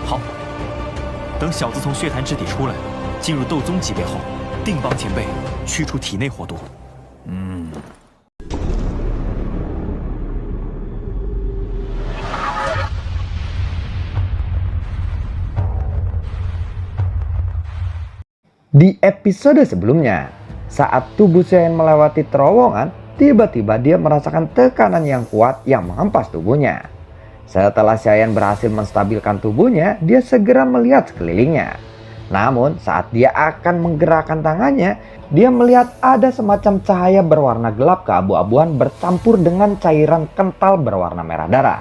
好，等小子从血潭之底出来，进入斗宗级别后，定帮前辈驱除体内火毒。Di episode sebelumnya, saat tubuh Xiaoyan melewati terowongan, tiba-tiba dia merasakan tekanan yang kuat yang menghempas tubuhnya. Setelah Xiaoyan berhasil menstabilkan tubuhnya, dia segera melihat sekelilingnya. Namun saat dia akan menggerakkan tangannya, dia melihat ada semacam cahaya berwarna gelap keabu-abuan bercampur dengan cairan kental berwarna merah darah.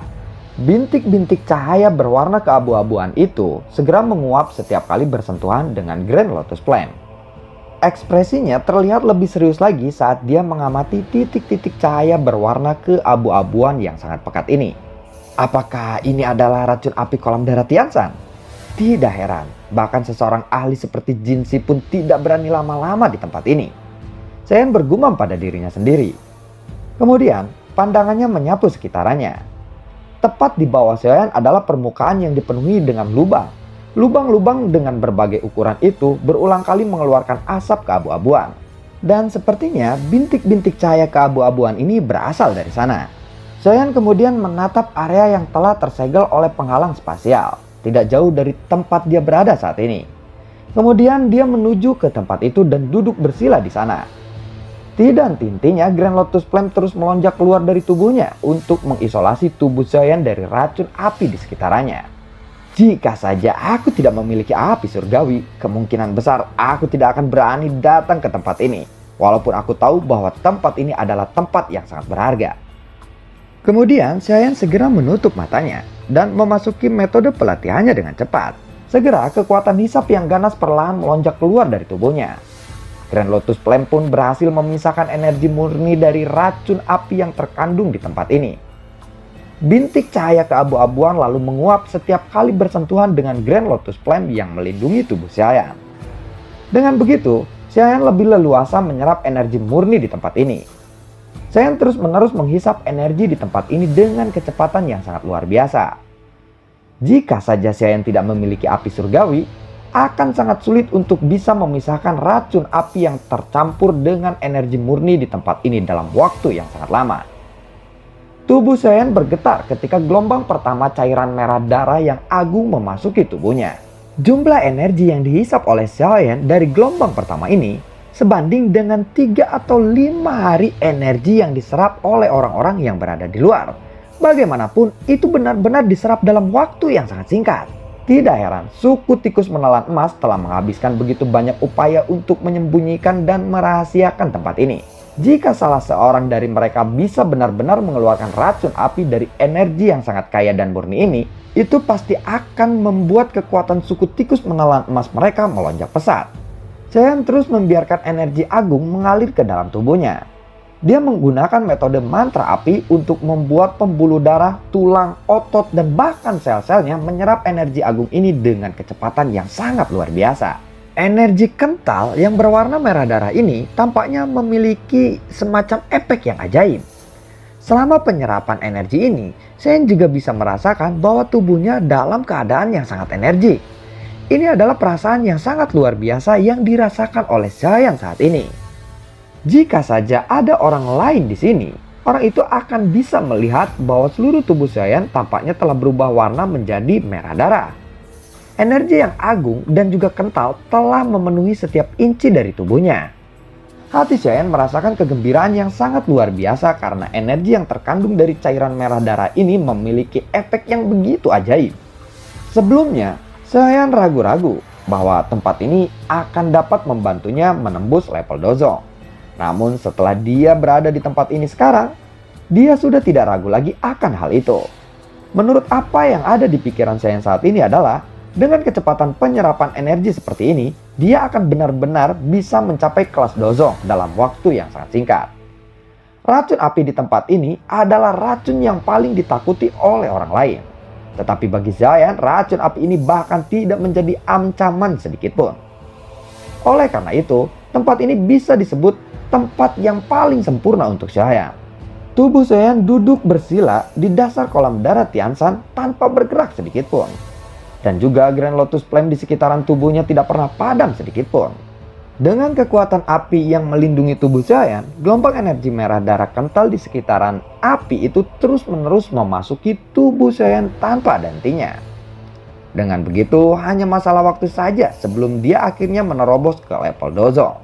Bintik-bintik cahaya berwarna keabu-abuan itu segera menguap setiap kali bersentuhan dengan Grand Lotus Flame. Ekspresinya terlihat lebih serius lagi saat dia mengamati titik-titik cahaya berwarna keabu-abuan yang sangat pekat ini. Apakah ini adalah racun api kolam darah Tiansan? Tidak heran, bahkan seseorang ahli seperti Jinshi pun tidak berani lama-lama di tempat ini. Xiaoyan bergumam pada dirinya sendiri. Kemudian, pandangannya menyapu sekitarannya. Tepat di bawah Xiaoyan adalah permukaan yang dipenuhi dengan lubang. Lubang-lubang dengan berbagai ukuran itu berulang kali mengeluarkan asap keabu-abuan. Dan sepertinya bintik-bintik cahaya keabu-abuan ini berasal dari sana. Xiaoyan kemudian menatap area yang telah tersegel oleh penghalang spasial, tidak jauh dari tempat dia berada saat ini. Kemudian dia menuju ke tempat itu dan duduk bersila di sana. Tidak henti-hentinya Grand Lotus Flame terus melonjak keluar dari tubuhnya untuk mengisolasi tubuh Xiaoyan dari racun api di sekitarnya. Jika saja aku tidak memiliki api surgawi, kemungkinan besar aku tidak akan berani datang ke tempat ini. Walaupun aku tahu bahwa tempat ini adalah tempat yang sangat berharga. Kemudian Xiaoyan segera menutup matanya dan memasuki metode pelatihannya dengan cepat. Segera kekuatan hisap yang ganas perlahan melonjak keluar dari tubuhnya. Grand Lotus Flame pun berhasil memisahkan energi murni dari racun api yang terkandung di tempat ini. Bintik cahaya keabu-abuan lalu menguap setiap kali bersentuhan dengan Grand Lotus Flame yang melindungi tubuh Xiaoyan. Dengan begitu, Xiaoyan lebih leluasa menyerap energi murni di tempat ini. Xiaoyan terus-menerus menghisap energi di tempat ini dengan kecepatan yang sangat luar biasa. Jika saja Xiaoyan tidak memiliki api surgawi, akan sangat sulit untuk bisa memisahkan racun api yang tercampur dengan energi murni di tempat ini dalam waktu yang sangat lama. Tubuh Xiaoyan bergetar ketika gelombang pertama cairan merah darah yang agung memasuki tubuhnya. Jumlah energi yang dihisap oleh Xiaoyan dari gelombang pertama ini sebanding dengan 3 atau 5 hari energi yang diserap oleh orang-orang yang berada di luar. Bagaimanapun itu benar-benar diserap dalam waktu yang sangat singkat. Tidak heran, suku tikus menelan emas telah menghabiskan begitu banyak upaya untuk menyembunyikan dan merahasiakan tempat ini. Jika salah seorang dari mereka bisa benar-benar mengeluarkan racun api dari energi yang sangat kaya dan murni ini, itu pasti akan membuat kekuatan suku tikus menelan emas mereka melonjak pesat. Xiaoyan terus membiarkan energi agung mengalir ke dalam tubuhnya. Dia menggunakan metode mantra api untuk membuat pembuluh darah, tulang, otot, dan bahkan sel-selnya menyerap energi agung ini dengan kecepatan yang sangat luar biasa. Energi kental yang berwarna merah darah ini tampaknya memiliki semacam efek yang ajaib. Selama penyerapan energi ini, Xiaoyan juga bisa merasakan bahwa tubuhnya dalam keadaan yang sangat energik. Ini adalah perasaan yang sangat luar biasa yang dirasakan oleh Xiaoyan saat ini. Jika saja ada orang lain di sini, orang itu akan bisa melihat bahwa seluruh tubuh Xiaoyan tampaknya telah berubah warna menjadi merah darah. Energi yang agung dan juga kental telah memenuhi setiap inci dari tubuhnya. Hati Xiaoyan merasakan kegembiraan yang sangat luar biasa karena energi yang terkandung dari cairan merah darah ini memiliki efek yang begitu ajaib. Sebelumnya, Xiaoyan ragu-ragu bahwa tempat ini akan dapat membantunya menembus level Dozong. Namun setelah dia berada di tempat ini sekarang, dia sudah tidak ragu lagi akan hal itu. Menurut apa yang ada di pikiran Xiaoyan saat ini adalah, dengan kecepatan penyerapan energi seperti ini, dia akan benar-benar bisa mencapai kelas Dozong dalam waktu yang sangat singkat. Racun api di tempat ini adalah racun yang paling ditakuti oleh orang lain. Tetapi bagi Xiaoyan, racun api ini bahkan tidak menjadi ancaman sedikitpun. Oleh karena itu, tempat ini bisa disebut tempat yang paling sempurna untuk Xiaoyan. Tubuh Xiaoyan duduk bersila di dasar kolam darah Tiansan tanpa bergerak sedikit pun. Dan juga Grand Lotus Flame di sekitaran tubuhnya tidak pernah padam sedikit pun. Dengan kekuatan api yang melindungi tubuh Saiyan, gelombang energi merah darah kental di sekitaran api itu terus-menerus memasuki tubuh Saiyan tanpa ada hentinya. Dengan begitu, hanya masalah waktu saja sebelum dia akhirnya menerobos ke level Dozong.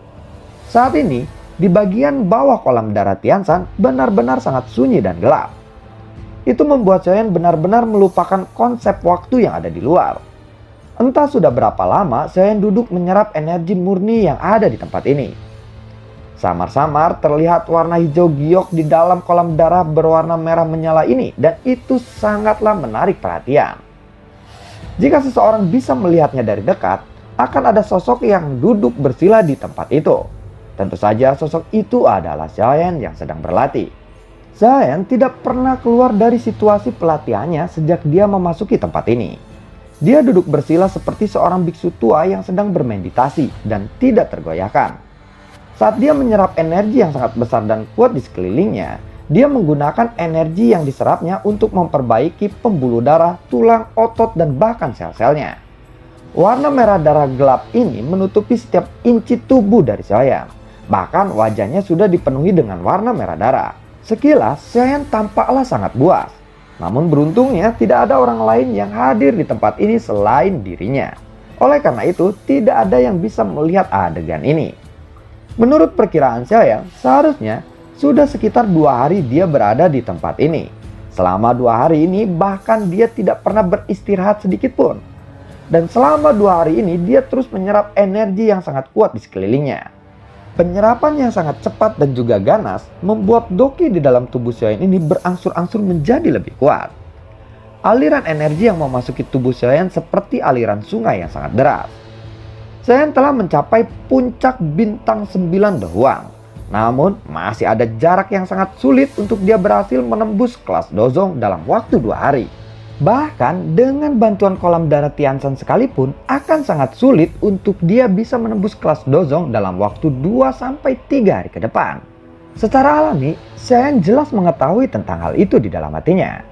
Saat ini, di bagian bawah kolam darah Tianshan benar-benar sangat sunyi dan gelap. Itu membuat Saiyan benar-benar melupakan konsep waktu yang ada di luar. Entah sudah berapa lama Saiyan duduk menyerap energi murni yang ada di tempat ini. Samar-samar terlihat warna hijau giok di dalam kolam darah berwarna merah menyala ini, dan itu sangatlah menarik perhatian. Jika seseorang bisa melihatnya dari dekat, akan ada sosok yang duduk bersila di tempat itu. Tentu saja sosok itu adalah Saiyan yang sedang berlatih. Saiyan tidak pernah keluar dari situasi pelatihannya sejak dia memasuki tempat ini. Dia duduk bersila seperti seorang biksu tua yang sedang bermeditasi dan tidak tergoyahkan. Saat dia menyerap energi yang sangat besar dan kuat di sekelilingnya, dia menggunakan energi yang diserapnya untuk memperbaiki pembuluh darah, tulang, otot, dan bahkan sel-selnya. Warna merah darah gelap ini menutupi setiap inci tubuh dari Saiyan. Bahkan wajahnya sudah dipenuhi dengan warna merah darah. Sekilas Saiyan tampaklah sangat buas. Namun beruntungnya tidak ada orang lain yang hadir di tempat ini selain dirinya. Oleh karena itu, tidak ada yang bisa melihat adegan ini. Menurut perkiraan Saiyan, seharusnya sudah sekitar 2 hari dia berada di tempat ini. Selama 2 hari ini bahkan dia tidak pernah beristirahat sedikit pun. Dan selama 2 hari ini dia terus menyerap energi yang sangat kuat di sekelilingnya. Penyerapan yang sangat cepat dan juga ganas membuat doki di dalam tubuh Saiyan ini berangsur-angsur menjadi lebih kuat. Aliran energi yang memasuki tubuh Saiyan seperti aliran sungai yang sangat deras. Saiyan telah mencapai puncak bintang 9 The Huang. Namun masih ada jarak yang sangat sulit untuk dia berhasil menembus kelas Dozong dalam waktu 2 hari. Bahkan dengan bantuan kolam darah Tianshan sekalipun akan sangat sulit untuk dia bisa menembus kelas Dozong dalam waktu 2-3 hari ke depan. Secara alami, Saiyan jelas mengetahui tentang hal itu di dalam hatinya.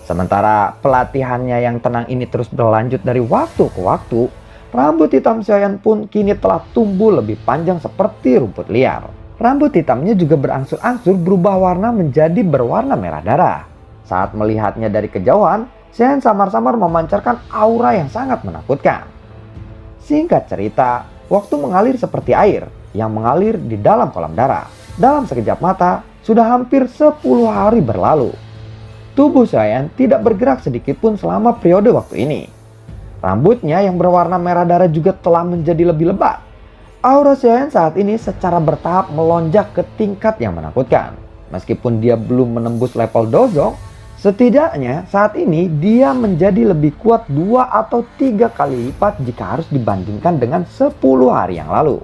Sementara pelatihannya yang tenang ini terus berlanjut dari waktu ke waktu, rambut hitam Saiyan pun kini telah tumbuh lebih panjang seperti rumput liar. Rambut hitamnya juga berangsur-angsur berubah warna menjadi berwarna merah darah. Saat melihatnya dari kejauhan, Saiyan samar-samar memancarkan aura yang sangat menakutkan. Singkat cerita, waktu mengalir seperti air yang mengalir di dalam kolam darah. Dalam sekejap mata, sudah hampir 10 hari berlalu. Tubuh Saiyan tidak bergerak sedikit pun selama periode waktu ini. Rambutnya yang berwarna merah darah juga telah menjadi lebih lebat. Aura Saiyan saat ini secara bertahap melonjak ke tingkat yang menakutkan. Meskipun dia belum menembus level Dozong, setidaknya saat ini dia menjadi lebih kuat 2 atau 3 kali lipat jika harus dibandingkan dengan 10 hari yang lalu.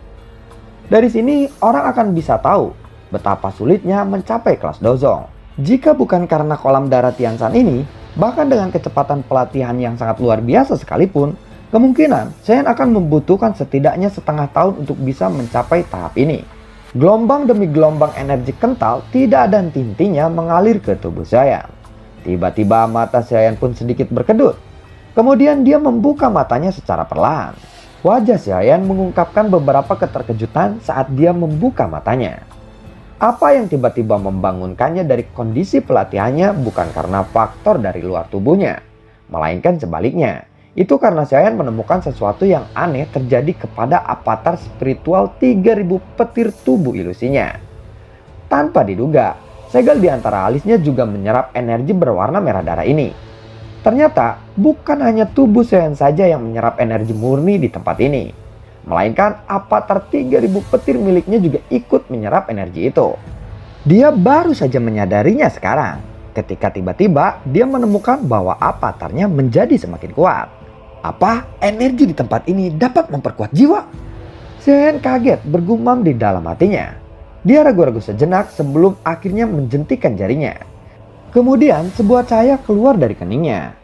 Dari sini orang akan bisa tahu betapa sulitnya mencapai kelas Dozong. Jika bukan karena kolam darah Tianshan ini, bahkan dengan kecepatan pelatihan yang sangat luar biasa sekalipun, kemungkinan Saiyan akan membutuhkan setidaknya setengah tahun untuk bisa mencapai tahap ini. Gelombang demi gelombang energi kental tidak ada henti-hentinya mengalir ke tubuh Saiyan. Tiba-tiba mata Saiyan pun sedikit berkedut. Kemudian dia membuka matanya secara perlahan. Wajah Saiyan mengungkapkan beberapa keterkejutan saat dia membuka matanya. Apa yang tiba-tiba membangunkannya dari kondisi pelatihannya bukan karena faktor dari luar tubuhnya, melainkan sebaliknya. Itu karena Saiyan menemukan sesuatu yang aneh terjadi kepada avatar spiritual 3000 petir tubuh ilusinya. Tanpa diduga, segel di antara alisnya juga menyerap energi berwarna merah darah ini. Ternyata bukan hanya tubuh Saiyan saja yang menyerap energi murni di tempat ini, melainkan avatar 3000 petir miliknya juga ikut menyerap energi itu. Dia baru saja menyadarinya sekarang, ketika tiba-tiba dia menemukan bahwa avatarnya menjadi semakin kuat. Apa? Energi di tempat ini dapat memperkuat jiwa? Saiyan kaget bergumam di dalam hatinya. Dia ragu-ragu sejenak sebelum akhirnya menjentikan jarinya. Kemudian sebuah cahaya keluar dari keningnya.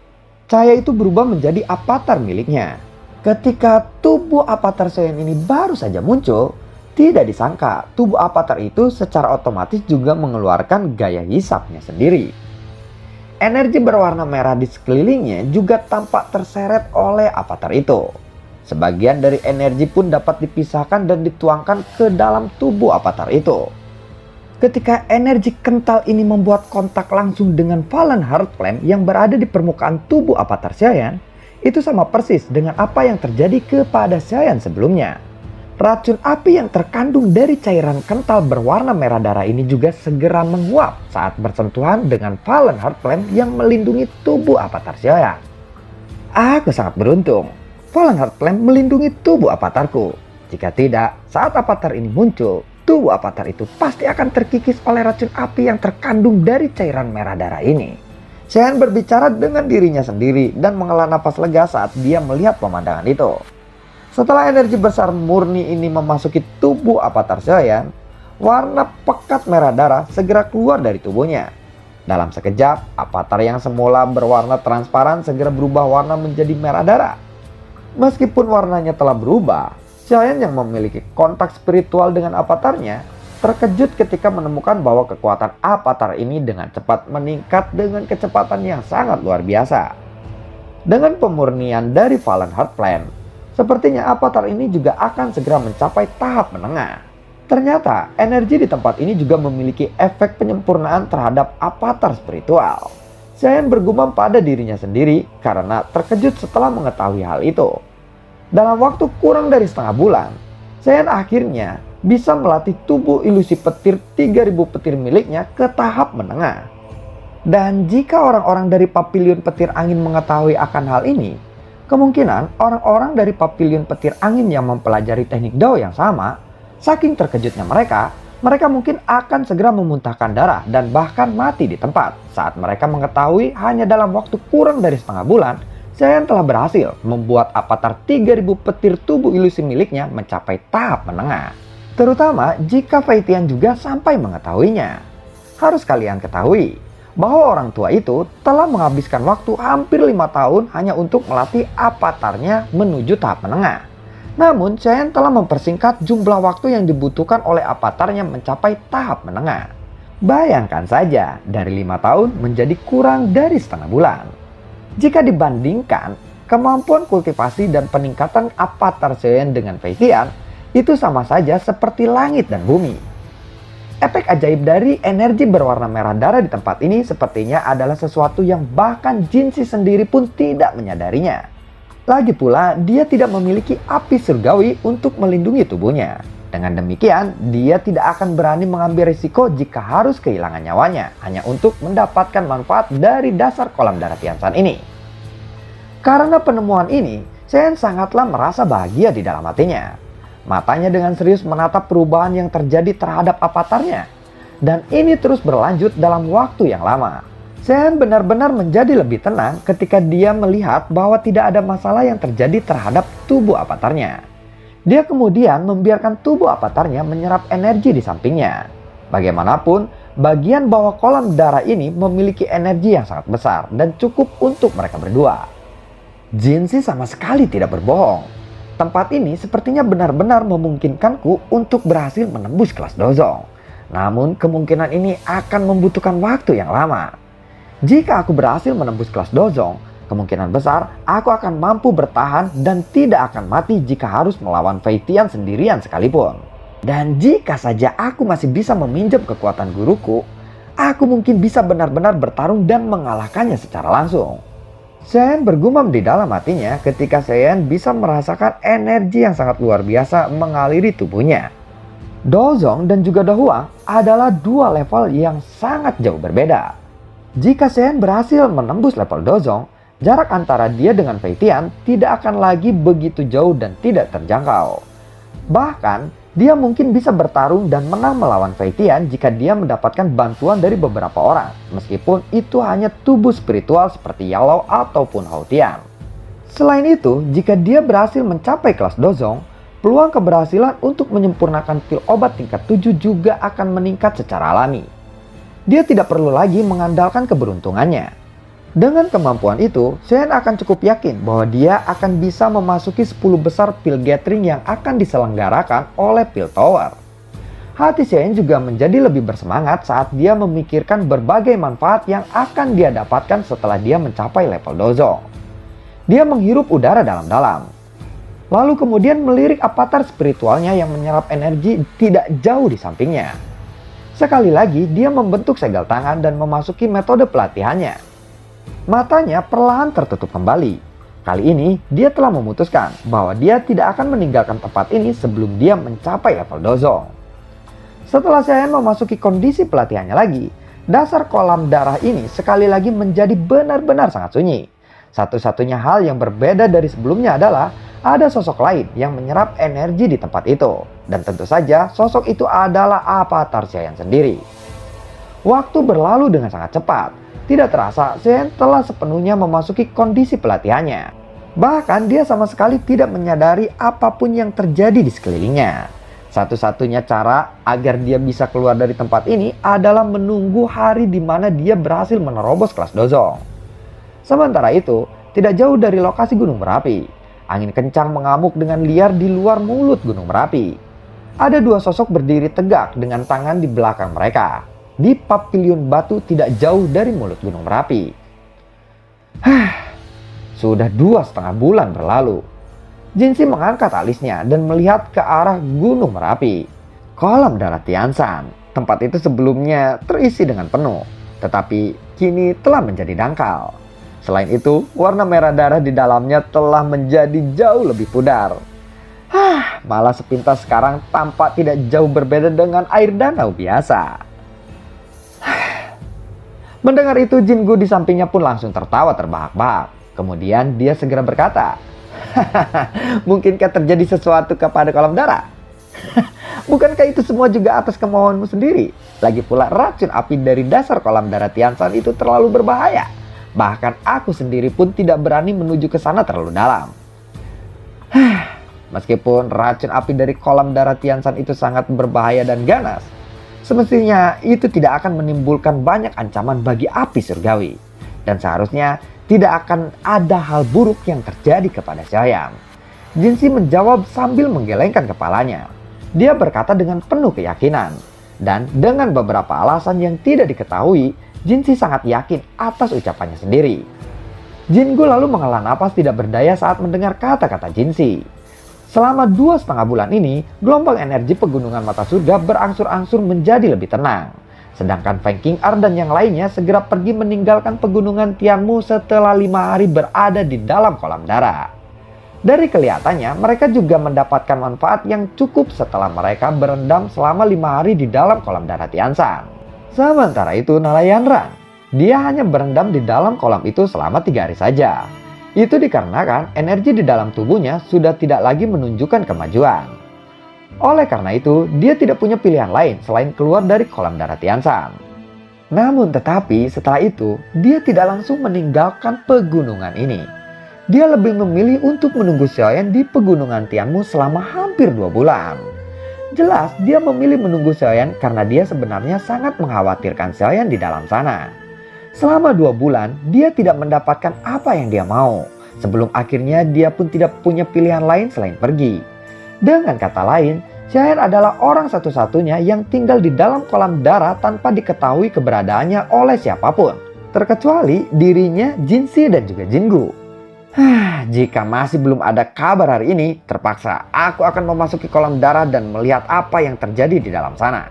Cahaya itu berubah menjadi avatar miliknya. Ketika tubuh avatar Saiyan ini baru saja muncul, tidak disangka tubuh avatar itu secara otomatis juga mengeluarkan gaya hisapnya sendiri. energi berwarna merah di sekelilingnya juga tampak terseret oleh avatar itu. Sebagian dari energi pun dapat dipisahkan dan dituangkan ke dalam tubuh avatar itu. Ketika energi kental ini membuat kontak langsung dengan Fallen Heart Flame yang berada di permukaan tubuh avatar Saiyan, itu sama persis dengan apa yang terjadi kepada Saiyan sebelumnya. Racun api yang terkandung dari cairan kental berwarna merah darah ini juga segera menguap saat bersentuhan dengan Fallen Heart Flame yang melindungi tubuh avatar Saiyan. Aku sangat beruntung. Fallen Heart Flame melindungi tubuh avatarku. Jika tidak, saat avatar ini muncul, tubuh avatar itu pasti akan terkikis oleh racun api yang terkandung dari cairan merah darah ini. Saiyan berbicara dengan dirinya sendiri dan menghela nafas lega saat dia melihat pemandangan itu. Setelah energi besar murni ini memasuki tubuh avatar Saiyan, warna pekat merah darah segera keluar dari tubuhnya. Dalam sekejap, avatar yang semula berwarna transparan segera berubah warna menjadi merah darah. Meskipun warnanya telah berubah, Saiyan yang memiliki kontak spiritual dengan avatarnya terkejut ketika menemukan bahwa kekuatan avatar ini dengan cepat meningkat dengan kecepatan yang sangat luar biasa. Dengan pemurnian dari Fallen Heart Flame, sepertinya avatar ini juga akan segera mencapai tahap menengah. Ternyata energi di tempat ini juga memiliki efek penyempurnaan terhadap avatar spiritual. Saiyan bergumam pada dirinya sendiri karena terkejut setelah mengetahui hal itu. Dalam waktu kurang dari setengah bulan, Saiyan akhirnya bisa melatih tubuh ilusi petir 3000 petir miliknya ke tahap menengah. Dan jika orang-orang dari Papiliun Petir Angin mengetahui akan hal ini, kemungkinan orang-orang dari Papiliun Petir Angin yang mempelajari teknik Dao yang sama, saking terkejutnya mereka mungkin akan segera memuntahkan darah dan bahkan mati di tempat saat mereka mengetahui hanya dalam waktu kurang dari setengah bulan, Saiyan telah berhasil membuat avatar 3000 petir tubuh ilusi miliknya mencapai tahap menengah. Terutama jika Fei Tian juga sampai mengetahuinya. Harus kalian ketahui bahwa orang tua itu telah menghabiskan waktu hampir 5 tahun hanya untuk melatih avatarnya menuju tahap menengah. Namun Saiyan telah mempersingkat jumlah waktu yang dibutuhkan oleh avatarnya mencapai tahap menengah. Bayangkan saja, dari 5 tahun menjadi kurang dari setengah bulan. Jika dibandingkan, kemampuan kultivasi dan peningkatan avatar Saiyan dengan Fei Tian, itu sama saja seperti langit dan bumi. Efek ajaib dari energi berwarna merah darah di tempat ini sepertinya adalah sesuatu yang bahkan Jinshi sendiri pun tidak menyadarinya. Lagi pula, dia tidak memiliki api surgawi untuk melindungi tubuhnya. Dengan demikian, dia tidak akan berani mengambil risiko jika harus kehilangan nyawanya hanya untuk mendapatkan manfaat dari dasar kolam darah Tiansan ini. Karena penemuan ini, Saiyan sangatlah merasa bahagia di dalam hatinya. Matanya dengan serius menatap perubahan yang terjadi terhadap avatarnya. Dan ini terus berlanjut dalam waktu yang lama. Saiyan benar-benar menjadi lebih tenang ketika dia melihat bahwa tidak ada masalah yang terjadi terhadap tubuh avatarnya. Dia kemudian membiarkan tubuh avatarnya menyerap energi di sampingnya. Bagaimanapun, bagian bawah kolam darah ini memiliki energi yang sangat besar dan cukup untuk mereka berdua. Jinshi sama sekali tidak berbohong. Tempat ini sepertinya benar-benar memungkinkanku untuk berhasil menembus kelas Dozong. Namun kemungkinan ini akan membutuhkan waktu yang lama. Jika aku berhasil menembus kelas Dozong, kemungkinan besar aku akan mampu bertahan dan tidak akan mati jika harus melawan Fei Tian sendirian sekalipun. Dan jika saja aku masih bisa meminjam kekuatan guruku, aku mungkin bisa benar-benar bertarung dan mengalahkannya secara langsung. Saiyan bergumam di dalam hatinya ketika Saiyan bisa merasakan energi yang sangat luar biasa mengaliri tubuhnya. Dozong dan juga Dohuang adalah dua level yang sangat jauh berbeda. Jika Saiyan berhasil menembus level Dozong, jarak antara dia dengan Fei Tian tidak akan lagi begitu jauh dan tidak terjangkau. Bahkan, dia mungkin bisa bertarung dan menang melawan Fei Tian jika dia mendapatkan bantuan dari beberapa orang, meskipun itu hanya tubuh spiritual seperti Yalou ataupun Hou Tian. Selain itu, jika dia berhasil mencapai kelas Dozong, peluang keberhasilan untuk menyempurnakan pil obat tingkat 7 juga akan meningkat secara alami. Dia tidak perlu lagi mengandalkan keberuntungannya. Dengan kemampuan itu, Saiyan akan cukup yakin bahwa dia akan bisa memasuki 10 besar pil gathering yang akan diselenggarakan oleh Pil Tower. Hati Xiaoyan juga menjadi lebih bersemangat saat dia memikirkan berbagai manfaat yang akan dia dapatkan setelah dia mencapai level Dozong. Dia menghirup udara dalam-dalam. Lalu kemudian melirik avatar spiritualnya yang menyerap energi tidak jauh di sampingnya. Sekali lagi dia membentuk segel tangan dan memasuki metode pelatihannya. Matanya perlahan tertutup kembali. Kali ini dia telah memutuskan bahwa dia tidak akan meninggalkan tempat ini sebelum dia mencapai level Dozong. Setelah Xiaoyan memasuki kondisi pelatihannya lagi, dasar kolam darah ini sekali lagi menjadi benar-benar sangat sunyi. Satu-satunya hal yang berbeda dari sebelumnya adalah ada sosok lain yang menyerap energi di tempat itu. Dan tentu saja sosok itu adalah avatar Xiaoyan sendiri. Waktu berlalu dengan sangat cepat. Tidak terasa Xiaoyan telah sepenuhnya memasuki kondisi pelatihannya. Bahkan dia sama sekali tidak menyadari apapun yang terjadi di sekelilingnya. Satu-satunya cara agar dia bisa keluar dari tempat ini adalah menunggu hari di mana dia berhasil menerobos kelas Dozong. Sementara itu, tidak jauh dari lokasi gunung berapi, angin kencang mengamuk dengan liar di luar mulut gunung berapi. Ada dua sosok berdiri tegak dengan tangan di belakang mereka, di pavilion batu tidak jauh dari mulut gunung berapi. Sudah 2,5 bulan berlalu. Jinxi mengangkat alisnya dan melihat ke arah gunung Merapi. Kolam darah Tianshan. Tempat itu sebelumnya terisi dengan penuh, tetapi kini telah menjadi dangkal. Selain itu, warna merah darah di dalamnya telah menjadi jauh lebih pudar. Malah sepintas sekarang tampak tidak jauh berbeda dengan air danau biasa. Mendengar itu, Jingu di sampingnya pun langsung tertawa terbahak-bahak. Kemudian dia segera berkata, mungkinkah terjadi sesuatu kepada kolam darah? Bukankah itu semua juga atas kemauanmu sendiri? Lagi pula racun api dari dasar kolam darah Tianshan itu terlalu berbahaya. Bahkan aku sendiri pun tidak berani menuju ke sana terlalu dalam. Meskipun racun api dari kolam darah Tianshan itu sangat berbahaya dan ganas, semestinya itu tidak akan menimbulkan banyak ancaman bagi api surgawi. Dan seharusnya tidak akan ada hal buruk yang terjadi kepada Xiaoyan. Jinxi menjawab sambil menggelengkan kepalanya. Dia berkata dengan penuh keyakinan. Dan dengan beberapa alasan yang tidak diketahui, Jinxi sangat yakin atas ucapannya sendiri. Jingu lalu menghela napas tidak berdaya saat mendengar kata-kata Jinxi. Selama 2,5 bulan ini, gelombang energi pegunungan mata surga berangsur-angsur menjadi lebih tenang. Sedangkan Feng Qing'er dan yang lainnya segera pergi meninggalkan pegunungan Tianmu setelah 5 hari berada di dalam kolam darah. Dari kelihatannya, mereka juga mendapatkan manfaat yang cukup setelah mereka berendam selama 5 hari di dalam kolam darah Tianshan. Sementara itu, Narayanran, dia hanya berendam di dalam kolam itu selama 3 hari saja. Itu dikarenakan energi di dalam tubuhnya sudah tidak lagi menunjukkan kemajuan. Oleh karena itu, dia tidak punya pilihan lain selain keluar dari kolam darah Tianshan. Namun tetapi setelah itu, dia tidak langsung meninggalkan pegunungan ini. Dia lebih memilih untuk menunggu Xiaoyan di pegunungan Tianmu selama hampir 2 bulan. Jelas dia memilih menunggu Xiaoyan karena dia sebenarnya sangat mengkhawatirkan Xiaoyan di dalam sana. Selama 2 bulan, dia tidak mendapatkan apa yang dia mau. Sebelum akhirnya dia pun tidak punya pilihan lain selain pergi. Dengan kata lain, Xiaoyan adalah orang satu-satunya yang tinggal di dalam kolam darah tanpa diketahui keberadaannya oleh siapapun. Terkecuali dirinya, Jinxi dan juga Jingu. Jika masih belum ada kabar hari ini, terpaksa aku akan memasuki kolam darah dan melihat apa yang terjadi di dalam sana.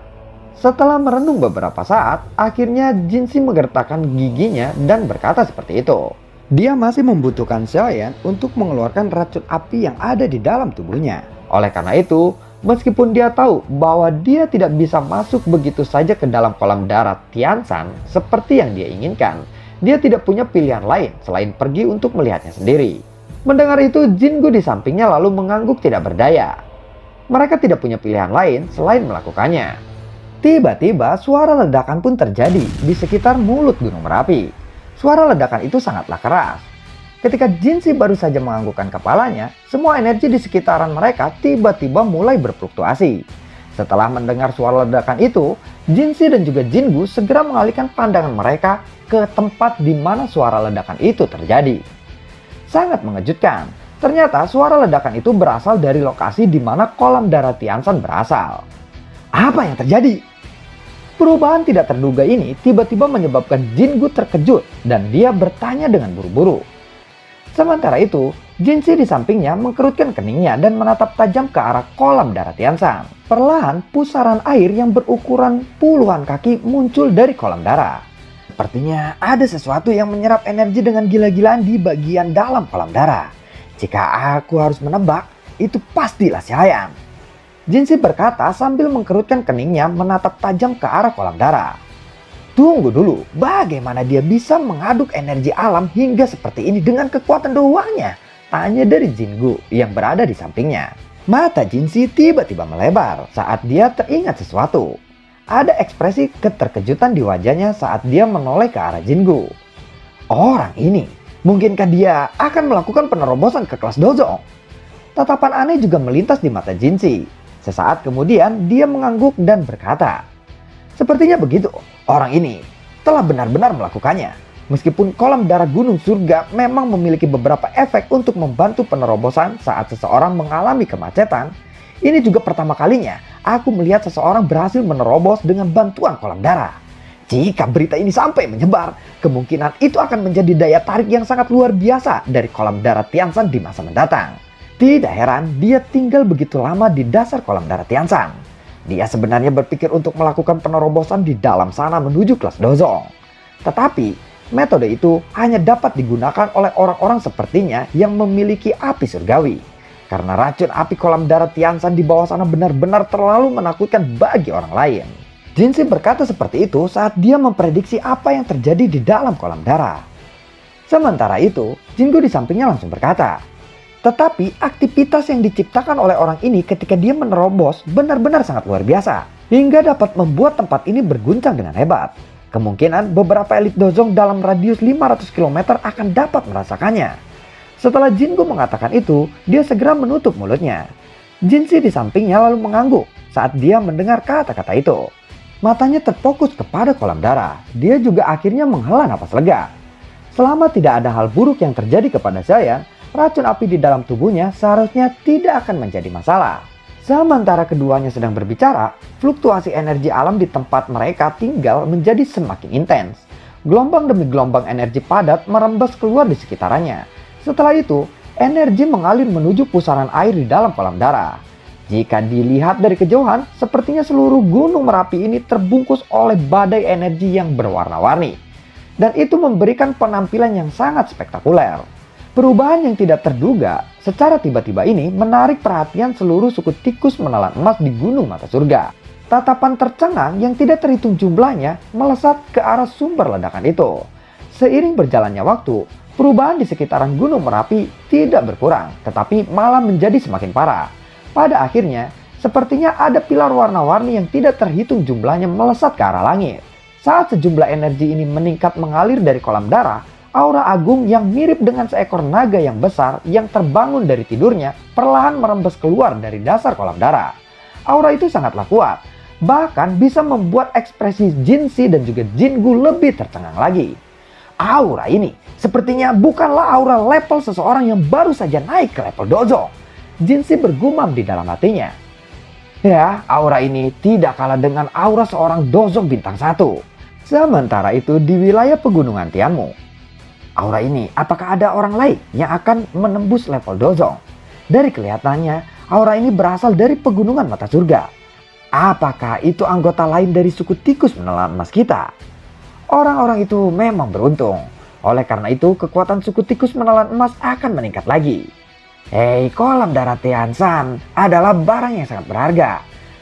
Setelah merenung beberapa saat, akhirnya Jinxi menggertakkan giginya dan berkata seperti itu. Dia masih membutuhkan Xiaoyan untuk mengeluarkan racun api yang ada di dalam tubuhnya. Oleh karena itu, meskipun dia tahu bahwa dia tidak bisa masuk begitu saja ke dalam kolam darah Tianshan seperti yang dia inginkan, dia tidak punya pilihan lain selain pergi untuk melihatnya sendiri. Mendengar itu, Jingu di sampingnya lalu mengangguk tidak berdaya. Mereka tidak punya pilihan lain selain melakukannya. Tiba-tiba suara ledakan pun terjadi di sekitar mulut gunung Merapi. Suara ledakan itu sangatlah keras. Ketika Jinxi baru saja menganggukkan kepalanya, semua energi di sekitaran mereka tiba-tiba mulai berfluktuasi. Setelah mendengar suara ledakan itu, Jinxi dan juga Jingu segera mengalihkan pandangan mereka ke tempat di mana suara ledakan itu terjadi. Sangat mengejutkan, ternyata suara ledakan itu berasal dari lokasi di mana kolam darah Tianshan berasal. Apa yang terjadi? Perubahan tidak terduga ini tiba-tiba menyebabkan Jingu terkejut dan dia bertanya dengan buru-buru. Sementara itu, Jinsi di sampingnya mengkerutkan keningnya dan menatap tajam ke arah kolam darah Tianshan. Perlahan, pusaran air yang berukuran puluhan kaki muncul dari kolam darah. Sepertinya ada sesuatu yang menyerap energi dengan gila-gilaan di bagian dalam kolam darah. Jika aku harus menebak, itu pastilah Xiaoyan. Jinsi berkata sambil mengkerutkan keningnya menatap tajam ke arah kolam darah. Tunggu dulu, bagaimana dia bisa mengaduk energi alam hingga seperti ini dengan kekuatan doangnya? Tanya dari Jingu yang berada di sampingnya. Mata Jinsi tiba-tiba melebar saat dia teringat sesuatu. Ada ekspresi keterkejutan di wajahnya saat dia menoleh ke arah Jingu. Orang ini, mungkinkah dia akan melakukan penerobosan ke kelas Dozong? Tatapan aneh juga melintas di mata Jinsi. Sesaat kemudian dia mengangguk dan berkata, sepertinya begitu, orang ini telah benar-benar melakukannya. Meskipun kolam darah gunung surga memang memiliki beberapa efek untuk membantu penerobosan saat seseorang mengalami kemacetan, ini juga pertama kalinya aku melihat seseorang berhasil menerobos dengan bantuan kolam darah. Jika berita ini sampai menyebar, kemungkinan itu akan menjadi daya tarik yang sangat luar biasa dari kolam darah Tianshan di masa mendatang. Tidak heran dia tinggal begitu lama di dasar kolam darah Tianshan. Dia sebenarnya berpikir untuk melakukan penerobosan di dalam sana menuju kelas Dozong. Tetapi metode itu hanya dapat digunakan oleh orang-orang sepertinya yang memiliki api surgawi. Karena racun api kolam darah Tianshan di bawah sana benar-benar terlalu menakutkan bagi orang lain. Jinsi berkata seperti itu saat dia memprediksi apa yang terjadi di dalam kolam darah. Sementara itu, Jingu di sampingnya langsung berkata, tetapi aktivitas yang diciptakan oleh orang ini ketika dia menerobos benar-benar sangat luar biasa. Hingga dapat membuat tempat ini berguncang dengan hebat. Kemungkinan beberapa elit Dozong dalam radius 500 km akan dapat merasakannya. Setelah Jingu mengatakan itu, dia segera menutup mulutnya. Jinsi di sampingnya lalu mengangguk saat dia mendengar kata-kata itu. Matanya terfokus kepada kolam darah. Dia juga akhirnya menghela napas lega. Selama tidak ada hal buruk yang terjadi kepada Xiaoyan, racun api di dalam tubuhnya seharusnya tidak akan menjadi masalah. Sementara keduanya sedang berbicara, fluktuasi energi alam di tempat mereka tinggal menjadi semakin intens. Gelombang demi gelombang energi padat merembes keluar di sekitarannya. Setelah itu, energi mengalir menuju pusaran air di dalam kolam darah. Jika dilihat dari kejauhan, sepertinya seluruh gunung Merapi ini terbungkus oleh badai energi yang berwarna-warni. Dan itu memberikan penampilan yang sangat spektakuler. Perubahan yang tidak terduga secara tiba-tiba ini menarik perhatian seluruh suku tikus menelan emas di Gunung Mata Surga. Tatapan tercengang yang tidak terhitung jumlahnya melesat ke arah sumber ledakan itu. Seiring berjalannya waktu, perubahan di sekitaran Gunung Merapi tidak berkurang, tetapi malah menjadi semakin parah. Pada akhirnya, sepertinya ada pilar warna-warni yang tidak terhitung jumlahnya melesat ke arah langit. Saat sejumlah energi ini meningkat mengalir dari kolam darah, aura agung yang mirip dengan seekor naga yang besar yang terbangun dari tidurnya perlahan merembes keluar dari dasar kolam darah. Aura itu sangatlah kuat, bahkan bisa membuat ekspresi Jinsi dan juga Jingu lebih tercengang lagi. Aura ini sepertinya bukanlah aura level seseorang yang baru saja naik ke level Dozong. Jinsi bergumam di dalam hatinya. Ya, aura ini tidak kalah dengan aura seorang Dozong bintang 1. Sementara itu di wilayah pegunungan Tianmu, aura ini, apakah ada orang lain yang akan menembus level Dozong? Dari kelihatannya, aura ini berasal dari pegunungan Mata Surga. Apakah itu anggota lain dari suku tikus menelan emas kita? Orang-orang itu memang beruntung. Oleh karena itu, kekuatan suku tikus menelan emas akan meningkat lagi. Hei, kolam darah Tianshan adalah barang yang sangat berharga.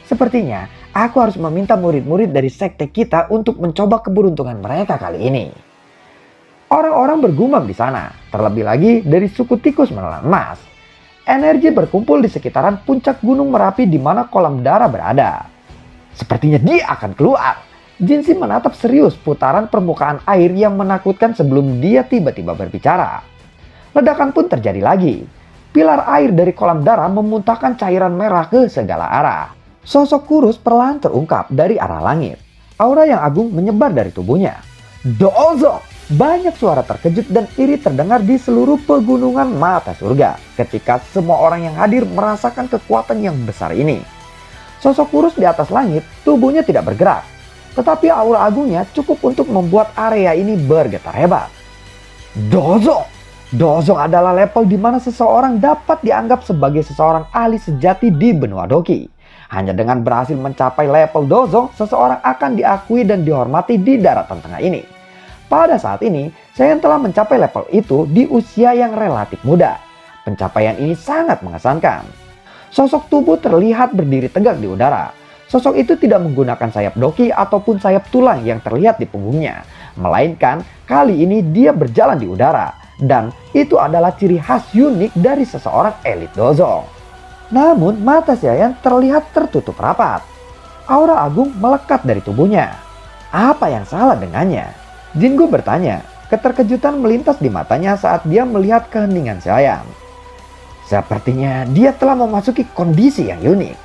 Sepertinya, aku harus meminta murid-murid dari sekte kita untuk mencoba keberuntungan mereka kali ini. Orang-orang bergumam di sana, terlebih lagi dari suku tikus menelan emas. Energi berkumpul di sekitaran puncak Gunung Merapi di mana kolam darah berada. Sepertinya dia akan keluar. Jinsi menatap serius putaran permukaan air yang menakutkan sebelum dia tiba-tiba berbicara. Ledakan pun terjadi lagi. Pilar air dari kolam darah memuntahkan cairan merah ke segala arah. Sosok kurus perlahan terungkap dari arah langit. Aura yang agung menyebar dari tubuhnya. Dozong! Banyak suara terkejut dan iri terdengar di seluruh pegunungan Mata Surga ketika semua orang yang hadir merasakan kekuatan yang besar ini. Sosok kurus di atas langit, tubuhnya tidak bergerak. Tetapi aura agungnya cukup untuk membuat area ini bergetar hebat. Dozong! Dozong adalah level di mana seseorang dapat dianggap sebagai seseorang ahli sejati di benua Doki. Hanya dengan berhasil mencapai level Dozong, seseorang akan diakui dan dihormati di daratan tengah ini. Pada saat ini, Saiyan telah mencapai level itu di usia yang relatif muda. Pencapaian ini sangat mengesankan. Sosok tubuh terlihat berdiri tegak di udara. Sosok itu tidak menggunakan sayap Doki ataupun sayap tulang yang terlihat di punggungnya. Melainkan kali ini dia berjalan di udara. Dan itu adalah ciri khas unik dari seseorang elit Dozong. Namun mata Saiyan terlihat tertutup rapat. Aura agung melekat dari tubuhnya. Apa yang salah dengannya? Jingu bertanya. Keterkejutan melintas di matanya saat dia melihat keheningan Saiyan. Sepertinya dia telah memasuki kondisi yang unik.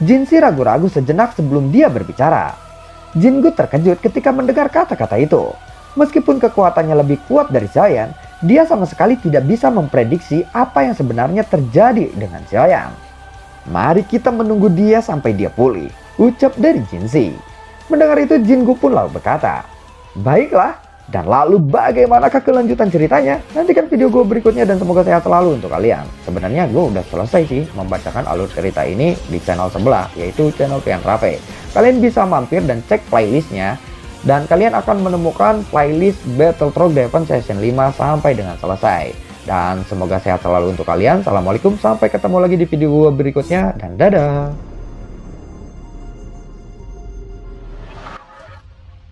Jinshi ragu-ragu sejenak sebelum dia berbicara. Jingu terkejut ketika mendengar kata-kata itu. Meskipun kekuatannya lebih kuat dari Saiyan, dia sama sekali tidak bisa memprediksi apa yang sebenarnya terjadi dengan Saiyan. Mari kita menunggu dia sampai dia pulih, ucap dari Jinshi. Mendengar itu Jingu pun lalu berkata, baiklah, dan lalu bagaimanakah kelanjutan ceritanya? Nantikan video gue berikutnya dan semoga sehat selalu untuk kalian. Sebenarnya gue udah selesai sih membacakan alur cerita ini di channel sebelah, yaitu channel Pian Rafe. Kalian bisa mampir dan cek playlistnya. Dan kalian akan menemukan playlist Battletrog Defense Season 5 sampai dengan selesai. Dan semoga sehat selalu untuk kalian. Assalamualaikum, sampai ketemu lagi di video gue berikutnya. Dan dadah.